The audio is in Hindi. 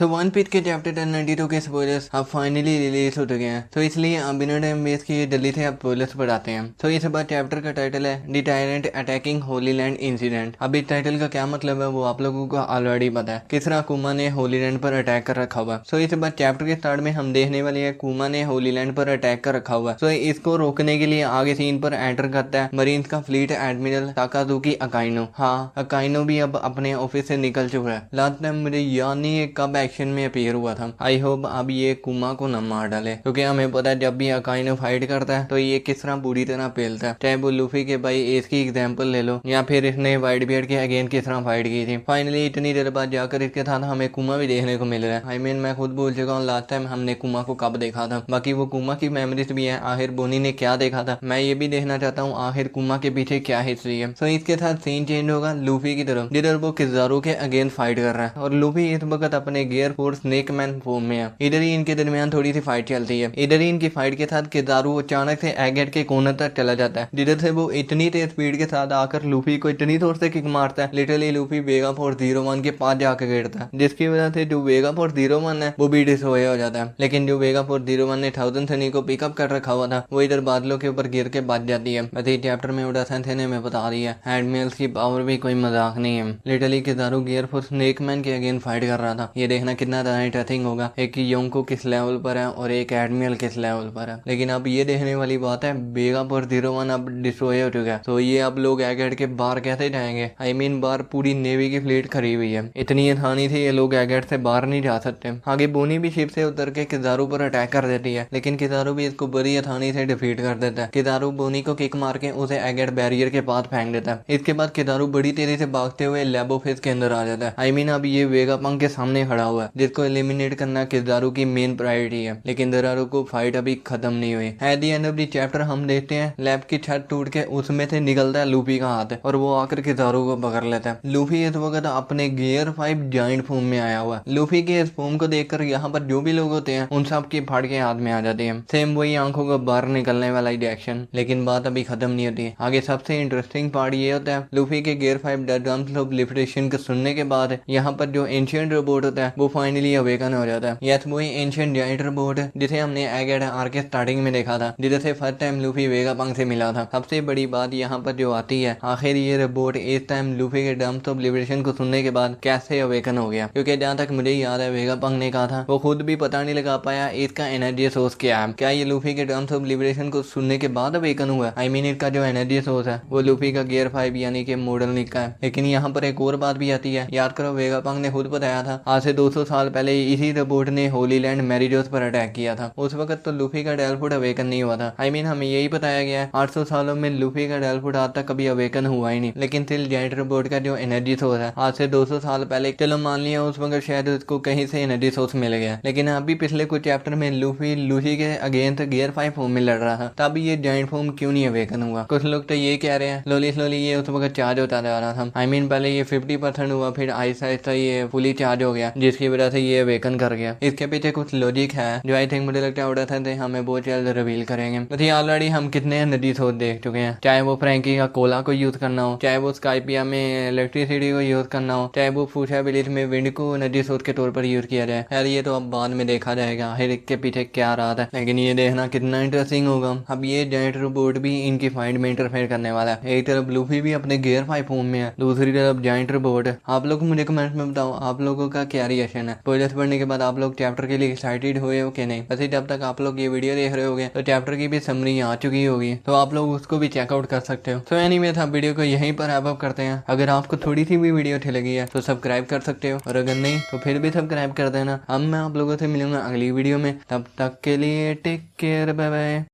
तो वन पीस के चैप्टर 1092 के स्पॉयलर्स अब फाइनली रिलीज हो चुके हैं, तो इसलिए अब बिना टाइम वेस्ट किए जल्दी से अब स्पॉयलर्स पर आते हैं। तो इस बार चैप्टर का टाइटल है the tyrant attacking Holi land incident. अब इस टाइटल का क्या मतलब है वो आप लोगों को ऑलरेडी पता है, किस तरह कुमा ने होली लैंड पर अटैक कर रखा हुआ। सो इस बार चैप्टर के स्टार्ट में हम देखने वाले हैं कुमा ने होली लैंड पर अटैक कर रखा हुआ। सो इसको रोकने के लिए आगे सीन पर एंटर करता है मरीन्स का फ्लीट एडमिरल ताकाजुकी अकाइनो। हाँ, अकाइनो भी अब अपने ऑफिस से निकल चुका है। लास्ट टाइम मुझे याद नहीं है कब एक्शन में अपीयर हुआ था। आई होप अब ये कुमा को न मार डाले, क्योंकि हमें पता है जब भी अकाइनो फाइट करता है तो ये किस तरह बुरी तरह पेलता है। चाहे वो लूफी के भाई एस की एग्जाम्पल ले लो, या फिर इसने व्हाइट बियर्ड के अगेन किस तरह फाइट की थी। फाइनली इतनी देर बाद जाकर इसके साथ हमें कुमा भी देखने को मिल रहा है। आई मीन मैं खुद भूल चुका हूँ लास्ट टाइम हमने कुमा को कब देखा था। बाकी वो कुमा की मेमोरीज भी है, आखिर बोनी ने क्या देखा था मैं ये भी देखना चाहता हूँ, आखिर कुमा के पीछे क्या हिस्ट्री है। सो इसके साथ सीन चेंज होगा लूफी की तरफ, जिधर वो किजारू के अगेन फाइट कर रहा है और लूफी इस वक्त अपने gear fourth snake man form में है। इधर ही इनके दरमियान थोड़ी सी फाइट चलती है। इधर ही इनकी फाइट के साथ किजारू अचानक से एगेट के कोने तक चला जाता है, जिधर से वो इतनी तेज स्पीड के साथ आकर लूफी को इतनी जोर से किक मारता है लिटरली लूफी वेगा फोर्स 01 के पास जाकर गिरता है, जिसकी वजह से जो वेगा फोर्स 01 है वो भी डिस्ट्रॉय हो जाता है। लेकिन जो वेगा फोर्स 01 ने 1000 सनी को पिकअप कर रखा हुआ था वो इधर बादलों के ऊपर गिर के बच जाती है। वैसे चैप्टर में उड़ासन थे में बता रही है एडमिरल्स की पावर भी कोई मजाक नहीं है। Literally Kizaru gear fourth snake man के अगेन फाइट कर रहा था। ये देखना कितना ज्यादा इंटरेस्टिंग होगा, एक योंको किस लेवल पर है और एक एडमिरल किस लेवल पर है। लेकिन अब ये देखने वाली बात है वेगा फोर्स 01 अब डिस्ट्रॉय हो चुका है, तो ये अब लोग एगेट के बाहर कैसे जाएंगे। आई मीन बाहर पूरी नेवी की फ्लीट खड़ी हुई है, इतनी आसानी से ये लोग एगेट से बाहर नहीं जा सकते। आगे बोनी भी शिप से उतर के किजारू पर अटैक कर देती है, लेकिन किजारू भी इसको बड़ी आसानी से डिफीट कर देता है। किजारू बोनी को किक मार के उसे एगेट बैरियर के पास फेंक देता है। इसके बाद किजारू बड़ी तेजी से भागते हुए लैबो फेस के अंदर आ जाता है। आई मीन अब ये वेगा पंक के सामने खड़ा हुआ है, जिसको एलिमिनेट करना किजारू की मेन प्रायोरिटी है। लेकिन दरारू को फाइट अभी खत्म नहीं हुई। At the end of the chapter हम देखते हैं लैब की छत टूट के उसमें से निकलता है लूफी का हाथ और वो आकर किजारू को पकड़ लेता है। लूफी इस वक्त अपने गियर 5 जाइंट फॉर्म में आया हुआ है। लूफी के इस फॉर्म को देखकर यहाँ पर जो भी लोग होते हैं उन सब की फाड़ के हाथ में आ जाती है। सेम वही आंखों को बाहर निकलने वाला रिएक्शन। लेकिन बात अभी खत्म नहीं होती है, आगे सबसे इंटरेस्टिंग पार्ट ये होता है लूफी के गियर 5 ड्रम्स ऑफ लिबरेशन को सुनने के बाद यहाँ पर जो एंशिएंट रोबोट होता है वो फाइनली अवेकन हो जाता है। यस वही एंशिएंट जाइंट रोबोट जिसे हमने एगेट आर के स्टार्टिंग में देखा था, जिधर से फर्स्ट टाइम लूफी वेगा पंक से मिला था। सबसे बड़ी बात यहाँ पर जो आती है आखिर ये रोबोट इस टाइम लूफी के ड्रम्स ऑफ लिबरेशन को सुनने के बाद कैसे अवेकन हो गया, क्योंकि जहाँ तक मुझे याद है वेगा पंक ने कहा था वो खुद भी पता नहीं लगा पाया इसका एनर्जी सोर्स क्या है। क्या ये लूफी के ड्रम्स ऑफ लिबरेशन को सुनने के बाद अवेकन हुआ? आई मीन इसका जो एनर्जी सोर्स है वो लूफी का गियर 5 यानी कि मॉडल निक का है। लेकिन यहाँ पर एक और बात भी आती है, याद करो वेगा पंक ने खुद बताया था आज से 200 साल पहले इसी रोबोट ने होली लैंड मैरिजोस पर अटैक किया था। उस वक्त तो लूफी का डेलफुट अवेकन नहीं हुआ था। आई मीन हमें यही बताया गया है 800 सालों में लूफी का डेलफुट आज तक कभी अवेकन हुआ ही नहीं। लेकिन स्टिल जाइंट रोबोट का जो एनर्जी सोर्स है आज से 200 साल पहले, चलो मान लिया उस वक्त शायद उसको कहीं से एनर्जी सोर्स मिल गया, लेकिन अभी पिछले कुछ चैप्टर में लूफी के अगेंस्ट गियर 5 फॉर्म में लड़ रहा था, तब ये जाइंट फॉर्म क्यों नहीं अवेकन हुआ? कुछ लोग तो ये कह रहे हैं स्लोली ये उस वक्त चार्ज होता जा रहा था। आई मीन पहले ये 50% हुआ, फिर आहिस्ता आहिस्ता ये फुली चार्ज हो गया, जिसकी वजह से ये अवेकन कर गया। इसके पीछे कुछ लॉजिक है जो आई थिंक मुझे लगता है उड़ा था हमें बहुत जल्द रिवील करेंगे। बट ऑलरेडी हम कितने एनर्जी सोर्स देख चुके हैं, चाहे वो फ्रैंकी का कोला को यूज करना हो, चाहे वो स्काइपिया में इलेक्ट्रिसिटी को यूज करना हो, चाहे वो फूशा विलेज में विंड को एनर्जी सोर्स के तौर पर यूज किया जाए। खैर ये तो अब बाद में देखा जाएगा आखिर इसके पीछे क्या रहा था, लेकिन ये देखना कितना इंटरेस्टिंग होगा। अब ये जाइंट रोबोट भी इनकी फाइट में इंटरफेयर करने वाला है। एक तरफ लूफी भी अपने गियर 5 फॉर्म में है, दूसरी तरफ जाइंट रोबोट। आप लोग मुझे कमेंट में बताओ आप लोगों का क्या रिएक्शन है। स्पॉयलर्स पढ़ने के बाद आप लोग चैप्टर के लिए एक्साइटेड हुए हो कि नहीं? वैसे जब तक आप लोग ये वीडियो देख रहे होगे तो चैप्टर की भी समरी आ चुकी होगी, तो आप लोग उसको भी चेकआउट कर सकते हो। तो एनीवेज आप वीडियो को यहीं पर रैप अप करते हैं। अगर आपको थोड़ी सी भी वीडियो अच्छी लगी है तो सब्सक्राइब कर सकते हो, और अगर नहीं तो फिर भी सब्सक्राइब कर देना। अब मैं आप लोगों से मिलूंगा अगली वीडियो में, तब तक के लिए टेक केयर, बाय बाय।